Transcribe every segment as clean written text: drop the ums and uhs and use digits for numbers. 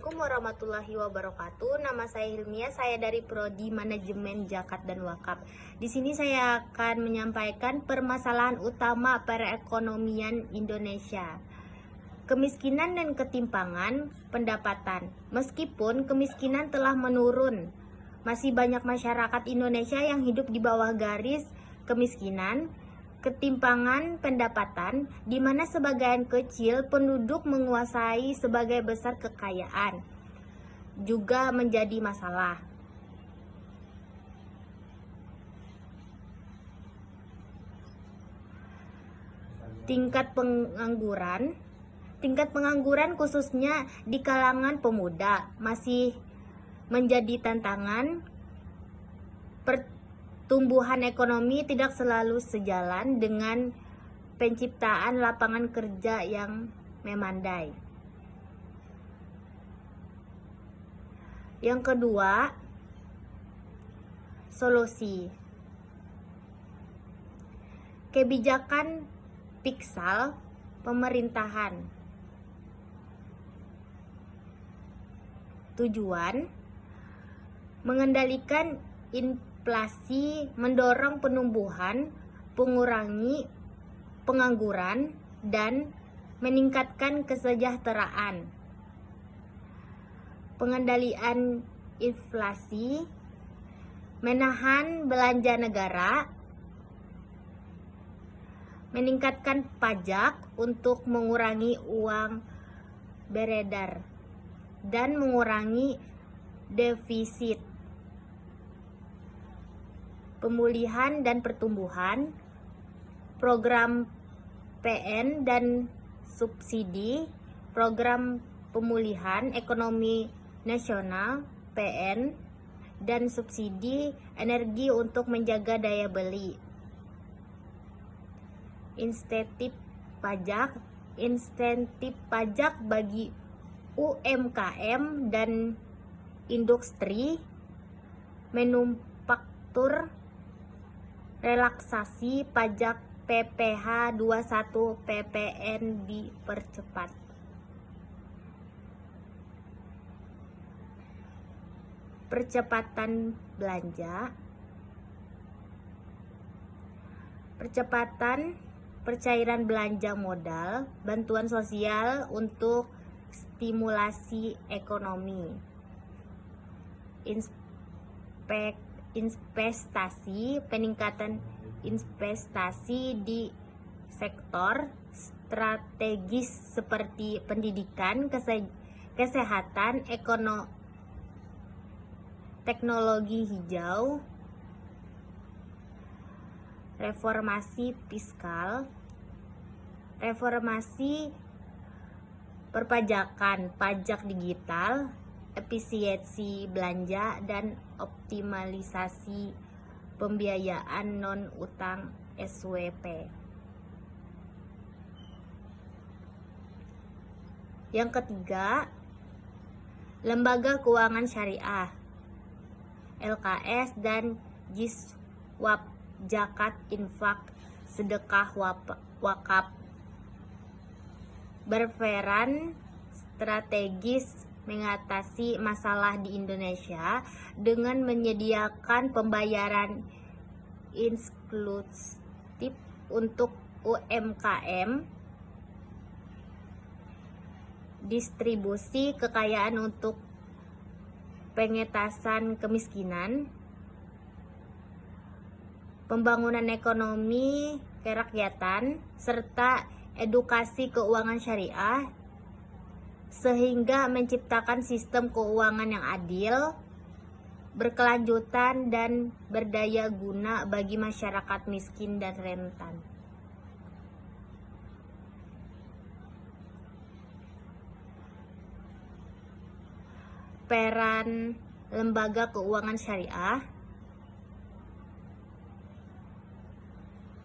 Assalamualaikum warahmatullahi wabarakatuh. Nama saya Hilmia, saya dari Prodi Manajemen Zakat dan Wakaf. Di sini saya akan menyampaikan permasalahan utama perekonomian Indonesia. Kemiskinan dan ketimpangan pendapatan. Meskipun kemiskinan telah menurun, masih banyak masyarakat Indonesia yang hidup di bawah garis kemiskinan. Ketimpangan pendapatan, di mana sebagian kecil penduduk menguasai sebagai besar kekayaan, juga menjadi masalah. Tingkat pengangguran khususnya di kalangan pemuda masih menjadi tantangan. Pertumbuhan ekonomi tidak selalu sejalan dengan penciptaan lapangan kerja yang memandai. Yang kedua, solusi. Kebijakan fiskal pemerintahan. Tujuan mengendalikan inflasi, mendorong penumbuhan, mengurangi pengangguran, dan meningkatkan kesejahteraan. Pengendalian inflasi, menahan belanja negara, meningkatkan pajak untuk mengurangi uang beredar, dan mengurangi defisit. Pemulihan dan pertumbuhan, program PN dan subsidi, program pemulihan ekonomi nasional PN, dan subsidi energi untuk menjaga daya beli. Insentif pajak bagi UMKM dan industri manufaktur, relaksasi pajak PPh 21 PPN dipercepat. Percepatan belanja, percepatan pencairan belanja modal, bantuan sosial untuk stimulasi ekonomi. Investasi, peningkatan investasi di sektor strategis seperti pendidikan, kesehatan, teknologi hijau. Reformasi fiskal, reformasi perpajakan, pajak digital, efisiensi belanja, dan optimalisasi pembiayaan non-utang SWP. Yang ketiga, lembaga keuangan syariah, LKS dan JISWAP, zakat, infak, sedekah, wakaf, berperan strategis mengatasi masalah di Indonesia dengan menyediakan pembayaran inklusif untuk UMKM, distribusi kekayaan untuk pengentasan kemiskinan, pembangunan ekonomi kerakyatan, serta edukasi keuangan syariah, sehingga menciptakan sistem keuangan yang adil, berkelanjutan, dan berdaya guna bagi masyarakat miskin dan rentan. Peran lembaga keuangan syariah,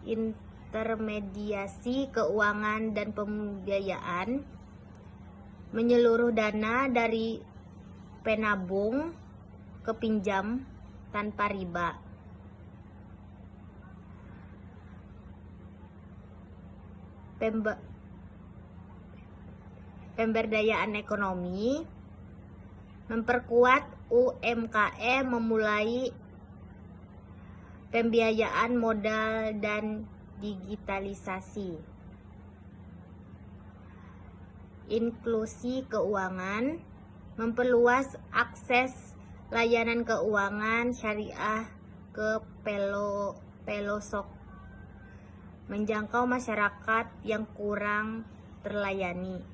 intermediasi keuangan dan pembiayaan, menyeluruh dana dari penabung ke pinjam tanpa riba. Pemberdayaan ekonomi, memperkuat UMKM memulai pembiayaan modal dan digitalisasi, inklusi keuangan, memperluas akses layanan keuangan syariah ke pelosok, menjangkau masyarakat yang kurang terlayani.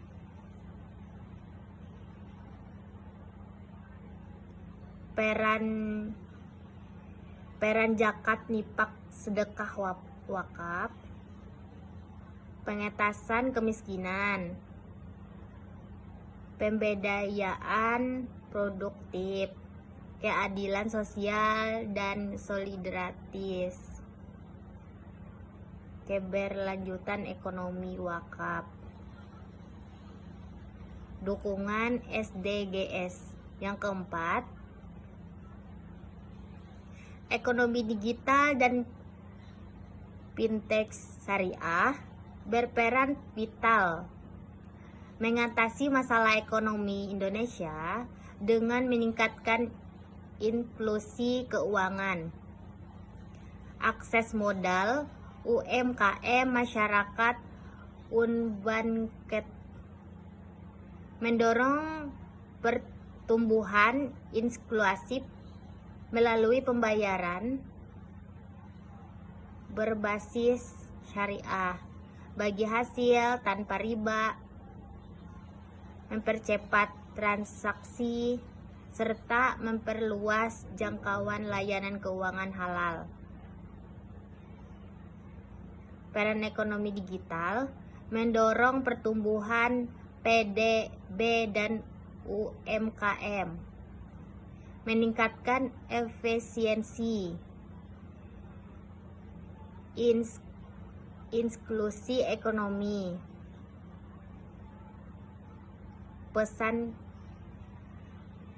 Peran zakat nifak sedekah wakaf, pengentasan kemiskinan, pemberdayaan produktif, keadilan sosial dan solidaritas, keberlanjutan ekonomi wakaf, dukungan SDGs. Yang keempat, ekonomi digital dan fintech syariah berperan vital mengatasi masalah ekonomi Indonesia dengan meningkatkan inklusi keuangan, akses modal UMKM masyarakat unbanked, mendorong pertumbuhan inklusif melalui pembayaran berbasis syariah bagi hasil tanpa riba, mempercepat transaksi, serta memperluas jangkauan layanan keuangan halal. Peran ekonomi digital mendorong pertumbuhan PDB dan UMKM, meningkatkan efisiensi, inklusi ekonomi,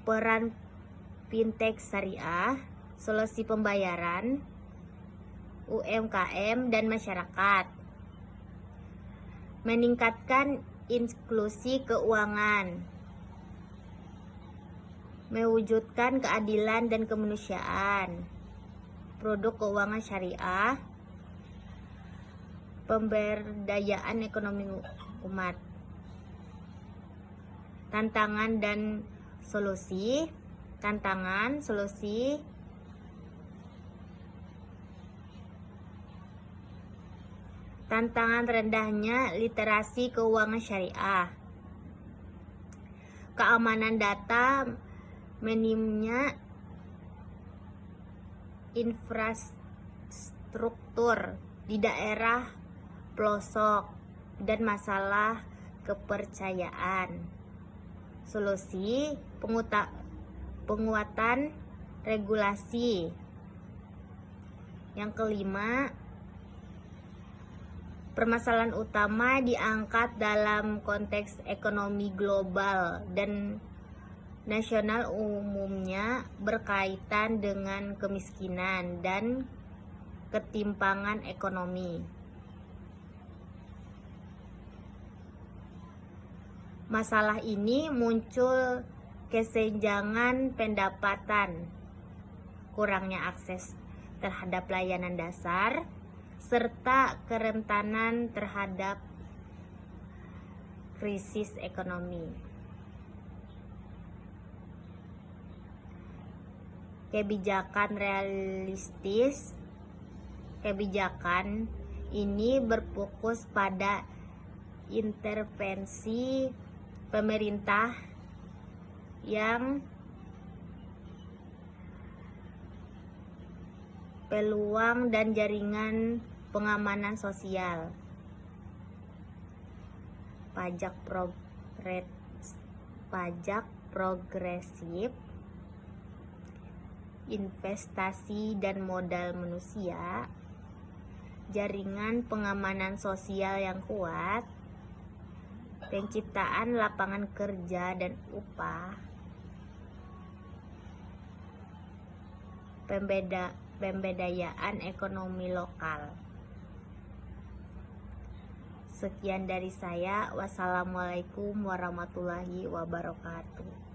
peran fintech syariah, solusi pembayaran, UMKM dan masyarakat, meningkatkan inklusi keuangan, mewujudkan keadilan dan kemanusiaan, produk keuangan syariah, pemberdayaan ekonomi umat, tantangan dan solusi, tantangan rendahnya literasi keuangan syariah, keamanan data, minimnya infrastruktur di daerah pelosok, dan masalah kepercayaan. Solusi penguatan regulasi. Yang kelima, permasalahan utama diangkat dalam konteks ekonomi global dan nasional, umumnya berkaitan dengan kemiskinan dan ketimpangan ekonomi. Masalah ini muncul kesenjangan pendapatan, kurangnya akses terhadap layanan dasar, serta kerentanan terhadap krisis ekonomi. Kebijakan realistis. Kebijakan ini berfokus pada intervensi pemerintah yang peluang dan jaringan pengamanan sosial, pajak progresif, investasi dan modal manusia, jaringan pengamanan sosial yang kuat, penciptaan lapangan kerja dan upah, pemberdayaan ekonomi lokal. Sekian dari saya. Wassalamualaikum warahmatullahi wabarakatuh.